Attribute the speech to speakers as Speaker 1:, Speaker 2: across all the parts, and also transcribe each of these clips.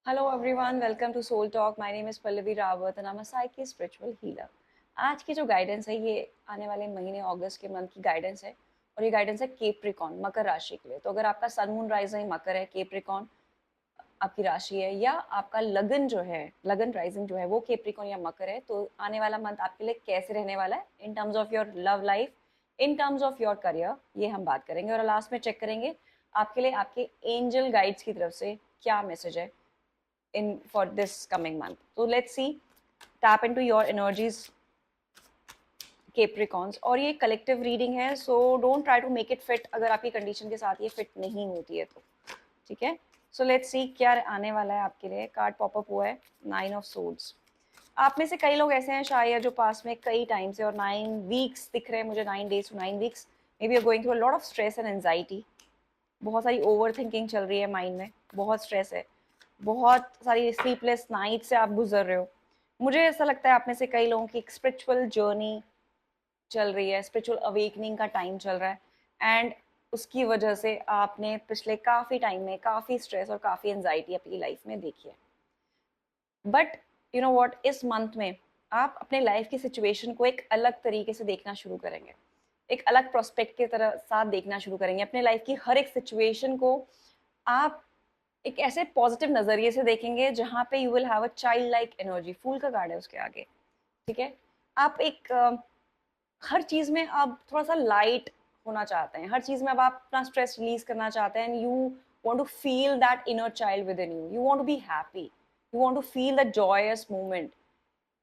Speaker 1: Hello everyone, welcome to Soul Talk. My name is Pallavi Rawat and I'm a psychic spiritual healer. आज की जो guidance है ये आने वाले महीने अगस्त के मंथ की गाइडेंस है और ये गाइडेंस है केप्रिकॉन मकर राशि के लिए। तो अगर आपका सन मून राइजिंग मकर है, केप्रिकॉन आपकी राशि है या आपका लगन जो है लगन राइजिंग जो है वो केप्रिकॉन या मकर है, तो आने वाला मंथ आपके लिए कैसे रहने वाला है in terms of your love life, in terms of your career, ये हम बात करेंगे। और लास्ट में चेक करेंगे आपके लिए आपके एंजल गाइड्स की तरफ से क्या मैसेज है in for this coming month. So let's see, tap into your energies, Capricorns। और ये कलेक्टिव रीडिंग है, so don't try to make it fit अगर आपकी कंडीशन के साथ ये फिट नहीं होती है तो, ठीक है। सो लेट्स सी क्या आने वाला है आपके लिए। कार्ड पॉपअप हुआ है 9 ऑफ सोर्ड्स। आप में से कई लोग ऐसे हैं शायद जो पास में कई टाइम से, और 9 वीक्स दिख रहे हैं मुझे, 9 days to 9 weeks, may B you going through a lot of stress and anxiety. बहुत सारी ओवर थिंकिंग चल रही है माइंड में, बहुत स्ट्रेस है, बहुत सारी स्लीपलेस नाइट से आप गुजर रहे हो। मुझे ऐसा लगता है आप में से कई लोगों की एक स्पिरिचुअल जर्नी चल रही है, स्पिरिचुअल अवेकनिंग का टाइम चल रहा है, एंड उसकी वजह से आपने पिछले काफ़ी टाइम में काफ़ी स्ट्रेस और काफ़ी एंजाइटी अपनी लाइफ में देखी है। बट यू नो वॉट, इस मंथ में आप अपने लाइफ की सिचुएशन को एक अलग तरीके से देखना शुरू करेंगे, एक अलग प्रोस्पेक्ट की तरह साथ देखना शुरू करेंगे। अपने लाइफ की हर एक सिचुएशन को आप एक ऐसे पॉजिटिव नजरिए से देखेंगे जहां पे you will have a child like energy. Fool का कार्ड है उसके आगे, ठीक है। आप एक हर चीज में आप थोड़ा सा लाइट होना चाहते हैं, हर चीज में अब आप अपना स्ट्रेस रिलीज करना चाहते हैं, and you want to feel that inner child within you, you want to be happy, you want to feel the joyous moment.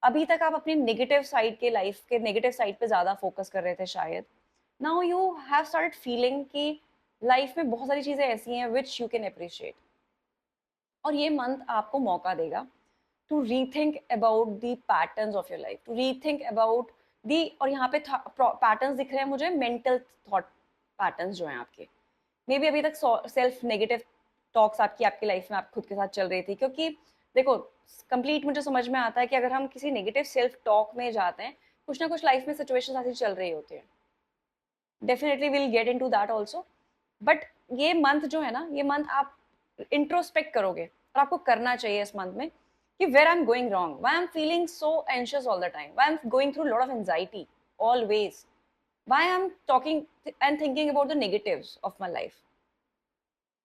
Speaker 1: अभी तक आप अपनी नेगेटिव साइड के, लाइफ के नेगेटिव साइड पे ज्यादा फोकस कर रहे थे शायद। Now you have started feeling कि लाइफ में बहुत सारी चीजें ऐसी हैं विच यू कैन अप्रिशिएट। और ये मंथ आपको मौका देगा to rethink about the patterns of your life, to rethink about the, और यहाँ पे पैटर्न्स दिख रहे हैं मुझे, मेंटल थॉट पैटर्न्स जो हैं आपके। मे बी अभी तक सेल्फ नेगेटिव टॉक्स आपकी आपकी लाइफ में आप खुद के साथ चल रही थी, क्योंकि देखो, कंप्लीट मुझे समझ में आता है कि अगर हम किसी नेगेटिव सेल्फ टॉक में जाते हैं, कुछ ना कुछ लाइफ में सिचुएशन ऐसी चल रही होती है। Definitely will get into that also. But ये मंथ जो है ना, ये मंथ आप इंट्रोस्पेक्ट करोगे, और आपको करना चाहिए इस मंथ में कि where I am going wrong, why I am feeling so anxious all the time, why I am going through lot of anxiety always, why I am talking and thinking about the negatives of my life.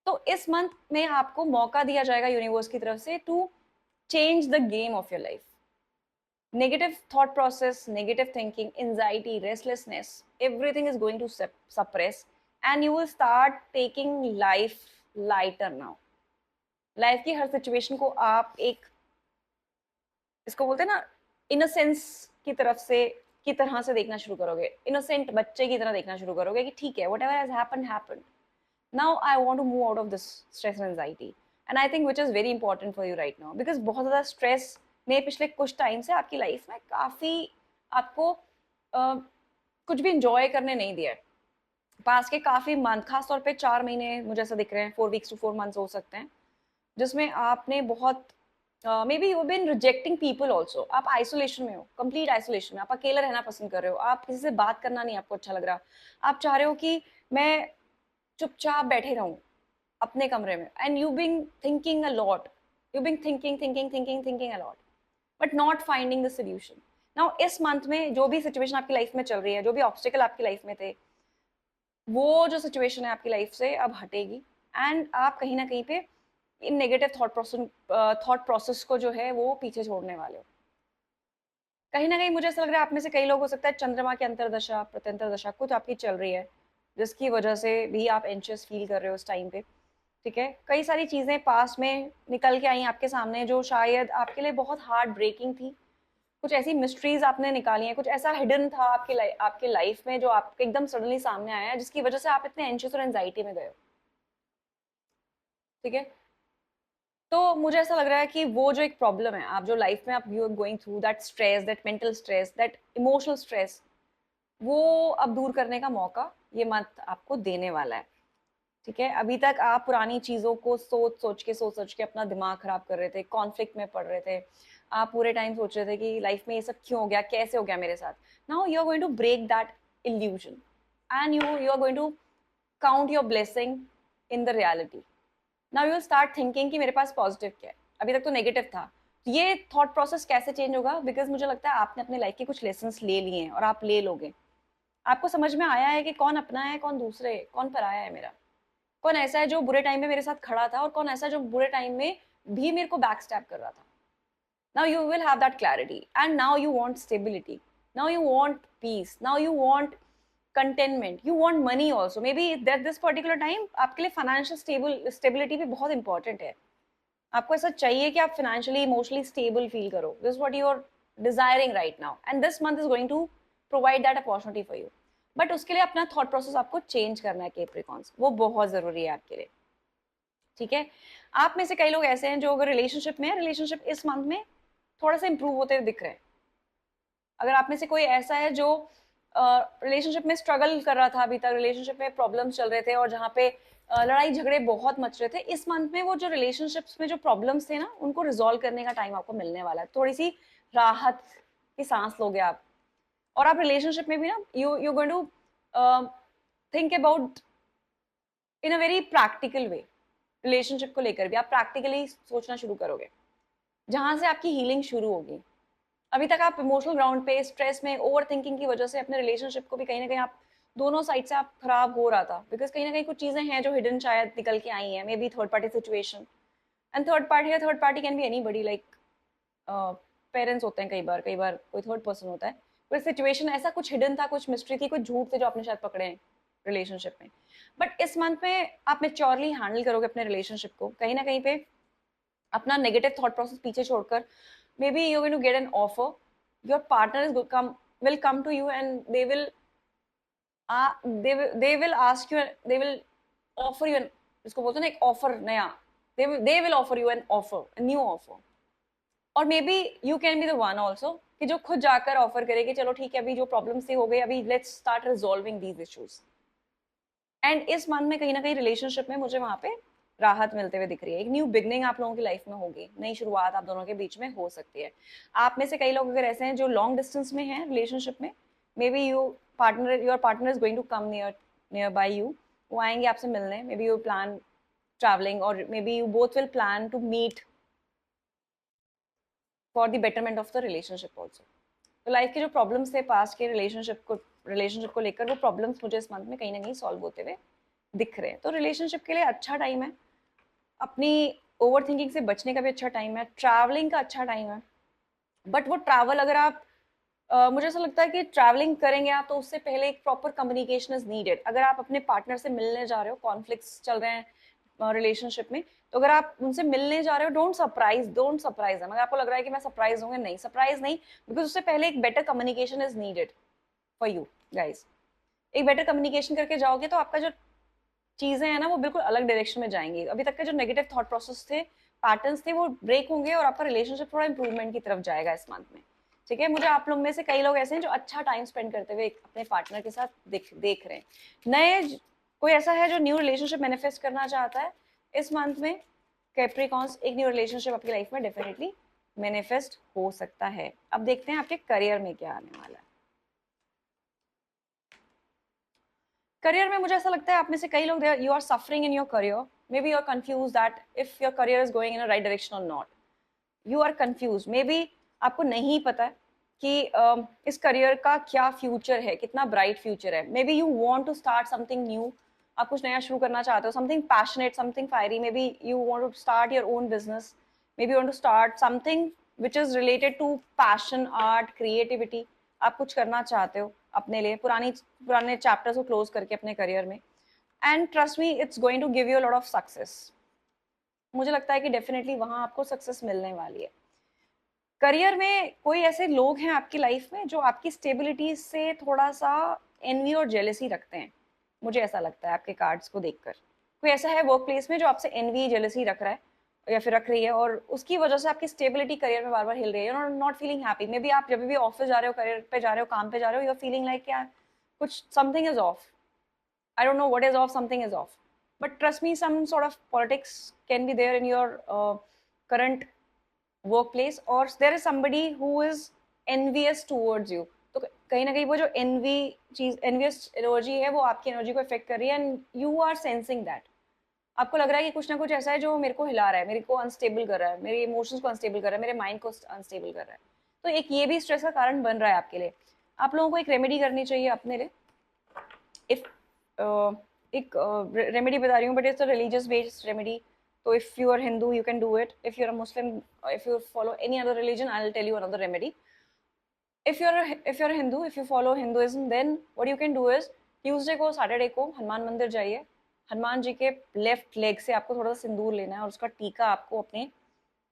Speaker 1: तो इस month में आपको मौका दिया जाएगा universe की तरफ से to change the game of your life. Negative thought process, negative thinking, anxiety, restlessness, everything is going to suppress, and you will start taking life lighter now. Life की हर सिचुएशन को आप एक, इसको बोलते हैं ना, इनोसेंस की तरफ से, की तरह से देखना शुरू करोगे, इनोसेंट बच्चे की तरह देखना शुरू करोगे कि ठीक है, whatever has happened, now I want to move out of this stress and anxiety. And I think which is very important for you right now, because बहुत ज़्यादा स्ट्रेस ने पिछले कुछ टाइम से आपकी लाइफ में काफ़ी आपको कुछ भी इंजॉय करने नहीं दिया है। पास के काफ़ी मंथ, खास तौर पे 4 महीने मुझे ऐसा दिख रहे हैं, 4 वीक्स टू 4 मंथ्स हो सकते हैं, जिसमें आपने बहुत may be you been rejecting people also. आप आइसोलेशन में हो, कंप्लीट आइसोलेशन में, आप अकेला रहना पसंद कर रहे हो, आप किसी से बात करना नहीं आपको अच्छा लग रहा, आप चाह रहे हो कि मैं चुपचाप बैठे रहूं अपने कमरे में, and you been thinking a lot, you been thinking a lot, but not finding the solution. Now इस मंथ में जो भी सिचुएशन आपकी लाइफ में चल रही है, जो भी ऑब्स्टिकल आपकी लाइफ में थे, वो जो सिचुएशन है आपकी लाइफ से अब हटेगी, एंड आप कहीं ना कहीं पे इन नेगेटिव थॉट प्रोसेस को जो है वो पीछे छोड़ने वाले हो। कहीं ना कहीं मुझे ऐसा लग रहा है आप में से कई लोग, हो सकता है चंद्रमा की अंतरदशा प्रत्यंतर दशा कुछ आपकी चल रही है, जिसकी वजह से भी आप एंशियस फील कर रहे हो उस टाइम पे, ठीक है। कई सारी चीज़ें पास में निकल के आई आपके सामने जो शायद आपके लिए बहुत हार्ट ब्रेकिंग थी। कुछ ऐसी मिस्ट्रीज आपने निकाली हैं, कुछ ऐसा हिडन था आपके लाइफ में जो आपके एकदम सडनली सामने आया है, जिसकी वजह से आप इतने एंशियस और एंजाइटी में गए हो, ठीक है। तो मुझे ऐसा लग रहा है कि वो जो एक प्रॉब्लम है, आप जो लाइफ में आप you are going through that stress, that mental stress, that emotional stress, वो अब दूर करने का मौका ये मंथ आपको देने वाला है, ठीक है। अभी तक आप पुरानी चीज़ों को सोच सोच के अपना दिमाग खराब कर रहे थे, कॉन्फ्लिक्ट में पड़ रहे थे, आप पूरे टाइम सोच रहे थे कि लाइफ में ये सब क्यों हो गया, कैसे हो गया मेरे साथ। Now you are going to break that illusion, and you are going to count your blessing in the reality. Now you will start thinking कि मेरे पास पॉजिटिव क्या है, अभी तक तो नेगेटिव था। ये थॉट प्रोसेस कैसे चेंज होगा? बिकॉज मुझे लगता है आपने अपने लाइफ के कुछ लेसन्स ले लिए हैं और आप ले लोगे। आपको समझ में आया है कि कौन अपना है, कौन दूसरे, कौन पराया है मेरा, कौन ऐसा है जो बुरे टाइम में मेरे साथ खड़ा था और कौन ऐसा है जो बुरे टाइम में भी मेरे को बैक स्टैप कर रहा था। now you will have that clarity and now you want stability, now you want peace, now you want contentment, you want money also, maybe that this particular time आपके लिए financial stability भी बहुत important है। आपको ऐसा चाहिए कि आप financially emotionally stable feel करो, this is what you are desiring right now and this month is going to provide that opportunity for you, but उसके लिए अपना थॉट प्रोसेस आपको चेंज करना है कैप्रिकॉन्स, वो बहुत जरूरी है आपके लिए। ठीक है, आप में से कई लोग ऐसे हैं जो अगर रिलेशनशिप में है, रिलेशनशिप इस मंथ में थोड़ा सा इंप्रूव होते हुए दिख रहे हैं। अगर आप में से कोई ऐसा है जो रिलेशनशिप में स्ट्रगल कर रहा था, अभी तक रिलेशनशिप में प्रॉब्लम्स चल रहे थे और जहाँ पे लड़ाई झगड़े बहुत मच रहे थे, इस मंथ में वो जो रिलेशनशिप्स में जो प्रॉब्लम्स थे ना, उनको रिजॉल्व करने का टाइम आपको मिलने वाला है। थोड़ी सी राहत की सांस लोगे आप। और आप रिलेशनशिप में भी ना you going to think about in a very practical way. Relationship को लेकर भी आप प्रैक्टिकली सोचना शुरू करोगे, जहां से आपकी हीलिंग शुरू होगी। अभी तक आप इमोशनल ग्राउंड पे स्ट्रेस में ओवर थिंकिंग की वजह से अपने रिलेशनशिप को भी कहीं ना कहीं आप दोनों साइड से आप खराब हो रहा था, बिकॉज कहीं ना कहीं कुछ चीजें हैं जो हिडन शायद निकल के आई हैं, may be third party situation. And third party can be any buddy, like parents होते हैं, कई बार कोई थर्ड पर्सन होता है। पर सिचुएशन ऐसा कुछ हिडन था, कुछ मिस्ट्री थी, कुछ झूठ थे जो आपने शायद पकड़े हैं रिलेशनशिप में। बट इस मंथ में आप मेच्योरली हैंडल करोगे अपने रिलेशनशिप को, कहीं ना कहीं पे अपना नेगेटिव थॉट प्रोसेस पीछे छोड़कर। maybe you're going to get an offer, your partner is will come to you and they will ask you, they will offer you an, इसको बोलते हैं ना एक ऑफर नया, they will offer you an offer, a new offer, और may be you can be the one also कि जो खुद जाकर ऑफर करे कि चलो ठीक है, अभी जो प्रॉब्लम से हो गई, अभी let's start resolving these issues. And इस मंथ में कहीं ना कहीं रिलेशनशिप में मुझे वहां पे राहत मिलते हुए दिख रही है। एक न्यू बिगनिंग आप लोगों की लाइफ में होगी, नई शुरुआत आप दोनों के बीच में हो सकती है। आप में से कई लोग अगर ऐसे हैं जो लॉन्ग डिस्टेंस में हैं रिलेशनशिप में, maybe your partner is going to come near by you, वो आएंगे आपसे मिलने, may be you plan travelling और may be you both will plan to meet for the betterment of the relationship also. तो life के जो problems थे past के रिलेशनशिप को लेकर, वो प्रॉब्लम्स मुझे इस मंथ में कहीं ना कहीं सॉल्व होते हुए दिख रहे हैं। तो रिलेशनशिप के लिए अच्छा टाइम है, अपनी ओवर थिंकिंग से बचने का भी अच्छा टाइम है, ट्रैवलिंग का अच्छा टाइम है। बट वो ट्रैवल अगर आप मुझे ऐसा लगता है कि ट्रैवलिंग करेंगे आप तो उससे पहले एक प्रॉपर कम्युनिकेशन इज नीडेड। अगर आप अपने पार्टनर से मिलने जा रहे हो, कॉन्फ्लिक्ट्स चल रहे हैं रिलेशनशिप में, तो अगर आप उनसे मिलने जा रहे हो, डोंट सरप्राइज अगर आपको लग रहा है कि मैं सरप्राइज होंगे, नहीं, सरप्राइज नहीं, बिकॉज उससे पहले एक better communication is needed for you guys. एक बेटर कम्युनिकेशन करके जाओगे तो आपका जो चीजें हैं ना, वो बिल्कुल अलग डायरेक्शन में जाएंगी। अभी तक के जो नेगेटिव थॉट प्रोसेस थे, पैटर्न्स थे, वो ब्रेक होंगे और आपका रिलेशनशिप थोड़ा इंप्रूवमेंट की तरफ जाएगा इस मंथ में। ठीक है, मुझे आप लोग में से कई लोग ऐसे हैं जो अच्छा टाइम स्पेंड करते हुए अपने पार्टनर के साथ देख रहे हैं। कोई ऐसा है जो न्यू रिलेशनशिप मैनिफेस्ट करना चाहता है इस मंथ में, कैप्रिकॉन्स, एक न्यू रिलेशनशिप आपकी लाइफ में डेफिनेटली मैनिफेस्ट हो सकता है। अब देखते हैं आपके करियर में क्या आने वाला है। करियर में मुझे ऐसा लगता है आप में से कई लोग you are suffering in your career, may be you are confuse that if your career is going in right direction और नॉट। You are confuse, maybe आपको नहीं पता है कि इस करियर का क्या फ्यूचर है, कितना ब्राइट फ्यूचर है। May be you want to start something new, आप कुछ नया शुरू करना चाहते हो, something passionate, something fiery, may be you want to start your own business, may be you want to start something which is related to passion, art, creativity. आप कुछ करना चाहते हो अपने लिए, पुराने चैप्टर्स को क्लोज करके अपने करियर में। And trust me, it's going to give you a lot of success. मुझे लगता है कि डेफिनेटली वहां आपको सक्सेस मिलने वाली है। करियर में कोई ऐसे लोग हैं आपकी लाइफ में जो आपकी स्टेबिलिटी से थोड़ा सा एनवी और जेलेसी रखते हैं, मुझे ऐसा लगता है आपके कार्ड्स को देखकर। कोई ऐसा है वर्क प्लेस में जो आपसे एनवी जेलेसी रख रहा है या फिर रख रही है, और उसकी वजह से आपकी स्टेबिलिटी करियर में बार बार हिल रही है, not feeling happy. May be आप जब भी ऑफिस जा रहे हो, करियर पे जा रहे हो, काम पे जा रहे हो, यू आर फीलिंग लाइक क्या कुछ something is of. I don't know what is off, something is off. But trust me, some sort of politics can be there in your current workplace, or there is somebody who is envious towards you. तो कहीं ना कहीं वो जो envious energy है वो आपकी energy को इफेक्ट कर रही है, and you are sensing that. आपको लग रहा है कि कुछ ना कुछ ऐसा है जो मेरे को हिला रहा है, मेरे को अनस्टेबल कर रहा है, मेरे इमोशंस को अनस्टेबल कर रहा है, मेरे माइंड को अनस्टेबल कर रहा है। तो एक ये भी स्ट्रेस का कारण बन रहा है आपके लिए। आप लोगों को एक रेमेडी करनी चाहिए अपने लिए। इफ एक रेमेडी बता रही हूँ, but it's a religious based remedy. तो if you are Hindu you can do it, if you are Muslim, if you follow any other religion, I will tell you another remedy. if you're a Hindu, if you follow Hinduism, then what you can do is Tuesday को Saturday को हनुमान मंदिर जाइए। हनुमान जी के left leg से आपको थोड़ा सा सिंदूर लेना है और उसका टीका आपको अपने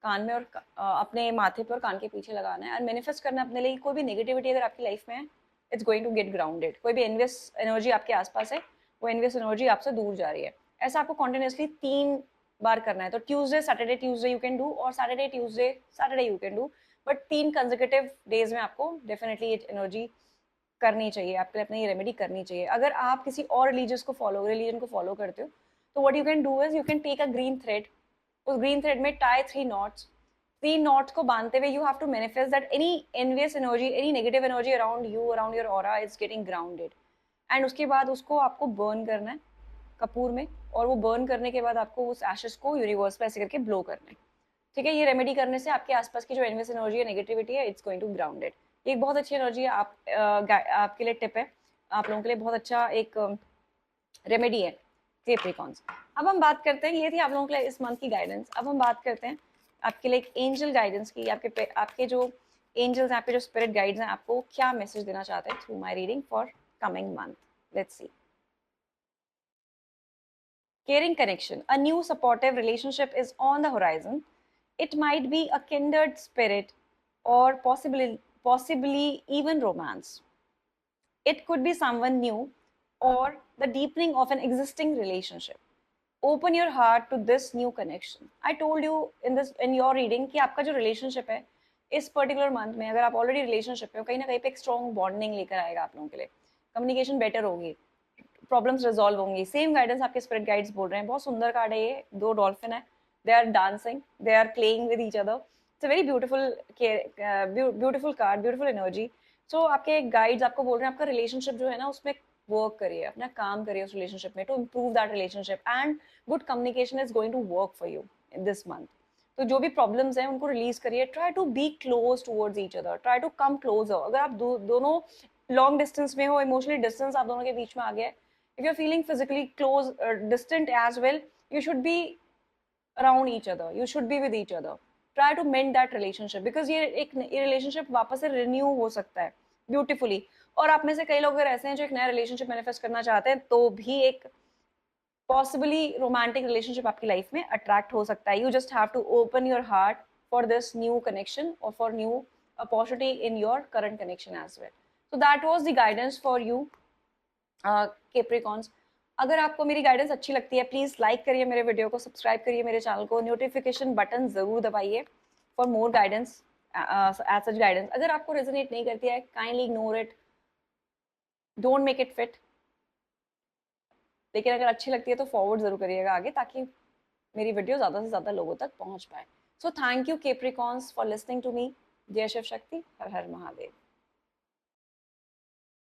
Speaker 1: कान में और अपने माथे पर कान के पीछे लगाना है, और मैनिफेस्ट करना है अपने लिए कोई भी नेगेटिविटी अगर आपकी लाइफ में है, it's going to get grounded. कोई भी एनवियस एनर्जी आपके आसपास है, वो एनवियस एनर्जी आपसे दूर जा रही है। ऐसा आपको कॉन्टिन्यूसली 3 बार करना है। तो Tuesday Saturday Tuesday you can do, और Saturday Tuesday Saturday you can do, but 3 consecutive days में आपको डेफिनेटली ये एनर्जी करनी चाहिए, आपके लिए अपनी ये रेमेडी करनी चाहिए। अगर आप किसी और रिलीजन को फॉलो करते हो, तो what you can do is you can take a green thread, उस ग्रीन थ्रेड में टाई 3 नॉट्स। 3 नॉट्स को बांधते हुए you have to manifest that any envious energy, any negative energy around you, around your aura is getting grounded. And उसके बाद उसको आपको burn करना है कपूर में, और वो बर्न करने के बाद आपको उस एशेस को यूनिवर्स पे ऐसे करके ब्लो करना है। ठीक है, ये रेमेडी करने से आपके आसपास की जो एनवियस एनर्जी है, नेगेटिविटी है, इट्स गोइंग टू ग्राउंडेड। ये एक बहुत अच्छी एनर्जी है। आपके लिए टिप है, आप लोगों के लिए बहुत अच्छा एक रेमेडी है कैप्रिकॉन्स। अब हम बात करते हैं, ये थी आप लोगों के लिए इस मंथ की गाइडेंस। अब हम बात करते हैं आपके लिए एक एंजल गाइडेंस की। आपके जो एंजल्स हैं, आपके जो स्पिरिट गाइड्स हैं, आपको क्या मैसेज देना चाहते हैं through my reading for coming month. Let's see. Caring connection. A new supportive relationship is on the horizon. It might be a kindred spirit or possibly even romance. It could be someone new or the deepening of an existing relationship. Open your heart to this new connection. I told you in your reading कि आपका जो relationship है इस particular month में, अगर आप already relationship में हो, कहीं ना कहीं पे एक स्ट्रॉन्ग बॉन्डिंग लेकर आएगा आप लोगों के लिए। कम्युनिकेशन बेटर होगी, प्रॉब्लम्स रिजॉल्व होंगी। सेम गाइडेंस आपके स्पिरिट गाइड्स बोल रहे हैं। बहुत सुंदर कार्ड है ये, 2 डॉल्फिन है, they are dancing, they are playing with each other. It's a very beautiful beautiful card, beautiful energy. So आपके गाइड्स आपको बोल रहे हैं आपका रिलेशनशिप जो है ना उसमें वर्क करिए, अपना काम करिए उस रिलेशनशिप में, to improve that relationship, and good communication is going to work for you in this month. तो जो भी प्रॉब्लम्स हैं उनको रिलीज करिए, try to be close towards each other, try to come closer. अगर आप दोनों लॉन्ग डिस्टेंस में हो, इमोशनली डिस्टेंस आप दोनों के बीच में आ गया है, if you're feeling physically close distant as well, you should be around each other, you should be with each other. Try to mend that relationship, because ये relationship वापस से renew हो सकता है beautifully। और आप में से कई लोग अगर ऐसे हैं जो एक नया relationship manifest करना चाहते हैं, तो भी एक possibly romantic relationship आपकी life में attract हो सकता है। You just have to open your heart for this new connection or for new opportunity in your current connection as well. So that was the guidance for you, Capricorns. अगर आपको मेरी guidance अच्छी लगती है, please like करिए मेरे video को, subscribe करिए मेरे चैनल को, नोटिफिकेशन बटन जरूर दबाइए for more guidance, as such guidance. अगर आपको रेजोनेट नहीं करती है, kindly ignore it, don't make it fit. लेकिन अगर अच्छी लगती है तो फॉरवर्ड जरूर करिएगा आगे, ताकि मेरी वीडियो ज़्यादा से ज़्यादा लोगों तक पहुंच पाए। So thank you Capricorns for listening to me. जय शिव शक्ति, हर हर महादेव।